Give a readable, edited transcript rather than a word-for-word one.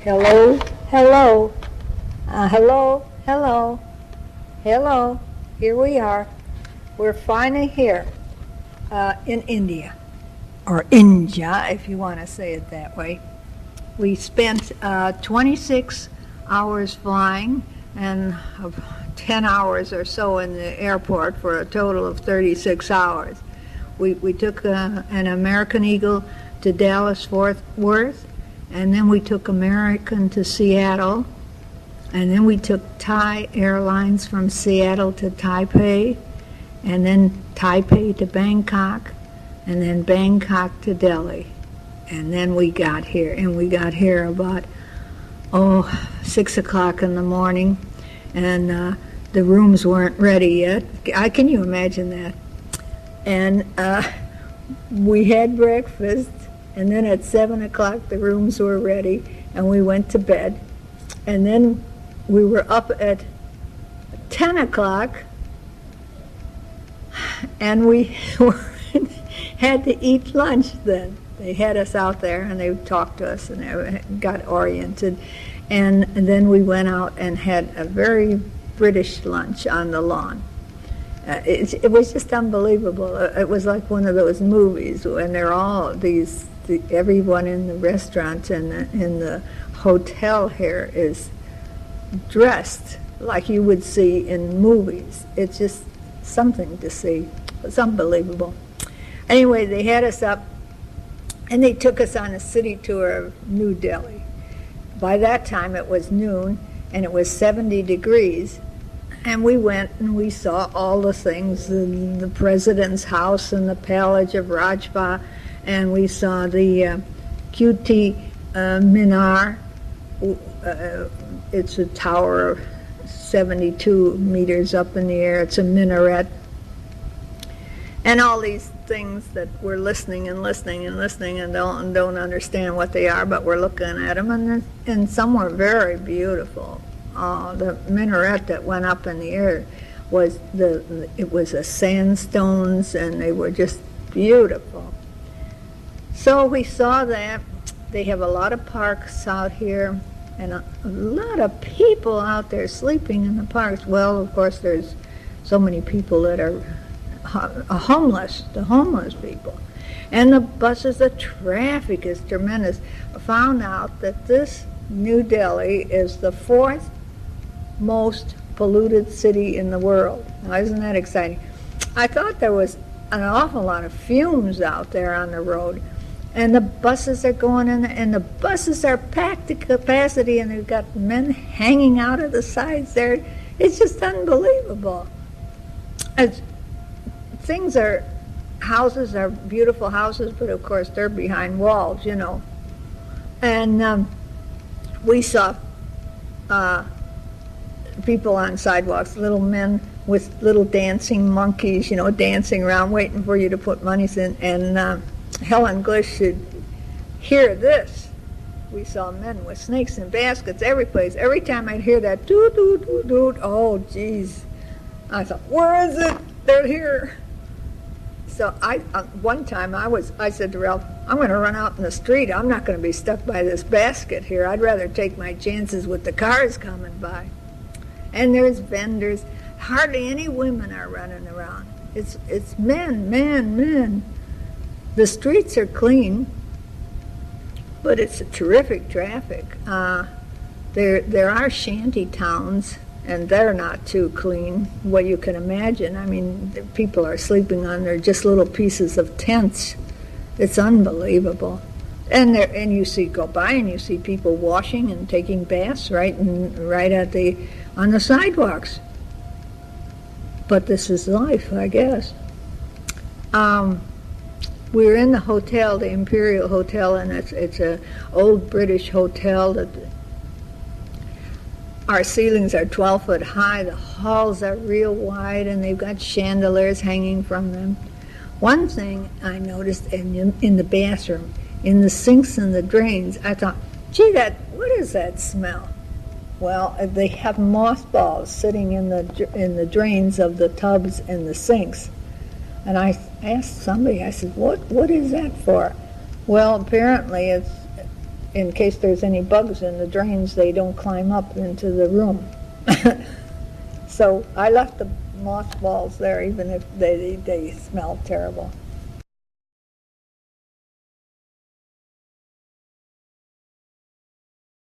Hello, hello, hello, hello, hello. Here we are. We're finally here in India, or India, if you want to say it that way. We spent 26 hours flying and 10 hours or so in the airport for a total of 36 hours. We took an American Eagle to Dallas Fort Worth, and then we took American to Seattle, and then we took Thai Airlines from Seattle to Taipei, and then Taipei to Bangkok, and then Bangkok to Delhi. And then we got here, and we got here about 6 o'clock in the morning, and the rooms weren't ready yet. Can you imagine that? And we had breakfast, and then at 7 o'clock the rooms were ready, and we went to bed. And then we were up at 10 o'clock, and we had to eat lunch then. They had us out there, and they talked to us, and they got oriented. And then we went out and had a very British lunch on the lawn. It was just unbelievable. It was like one of those movies, and they're all everyone in the restaurant and in the hotel here is dressed like you would see in movies. It's just something to see. It's unbelievable. Anyway, they had us up, and they took us on a city tour of New Delhi. By that time it was noon, and it was 70 degrees, and we went and we saw all the things, the president's house and the palace of Rajpa, and we saw the QT Minar. It's a tower 72 meters up in the air. It's a minaret. And all these things that we're listening and don't understand what they are, but we're looking at them, and some were very beautiful. The minaret that went up in the air was a sandstones, and they were just beautiful. So we saw that. They have a lot of parks out here, and a lot of people out there sleeping in the parks. Well, of course, there's so many people that are homeless, the homeless people. And the buses, the traffic is tremendous. I found out that this New Delhi is the fourth most polluted city in the world. Now, isn't that exciting? I thought there was an awful lot of fumes out there on the road, and the buses are going in, and the buses are packed to capacity, and they've got men hanging out of the sides there. It's just unbelievable. Houses are beautiful houses, but of course they're behind walls, you know. And we saw people on sidewalks, little men with little dancing monkeys, you know, dancing around waiting for you to put monies in. And Helen Glish should hear this. We saw men with snakes and baskets every place. Every time I'd hear that, doot, doot, doot, doot, oh, geez. I thought, where is it? They're here. So one time I said to Ralph, I'm going to run out in the street. I'm not going to be stuck by this basket here. I'd rather take my chances with the cars coming by. And there's vendors. Hardly any women are running around. It's men. The streets are clean, but it's a terrific traffic. There are shanty towns, and they're not too clean, what you can imagine. I mean, people are sleeping on their just little pieces of tents. It's unbelievable. And you go by and you see people washing and taking baths on the sidewalks. But this is life, I guess. We were in the hotel, the Imperial Hotel, and it's an old British hotel that our ceilings are 12 foot high. The halls are real wide, and they've got chandeliers hanging from them. One thing I noticed in the bathroom, in the sinks and the drains, I thought, gee, what is that smell? Well, they have mothballs sitting in the drains of the tubs and the sinks. And I asked somebody, I said, what is that for? Well, apparently in case there's any bugs in the drains, they don't climb up into the room. So I left the mothballs there, even if they smell terrible.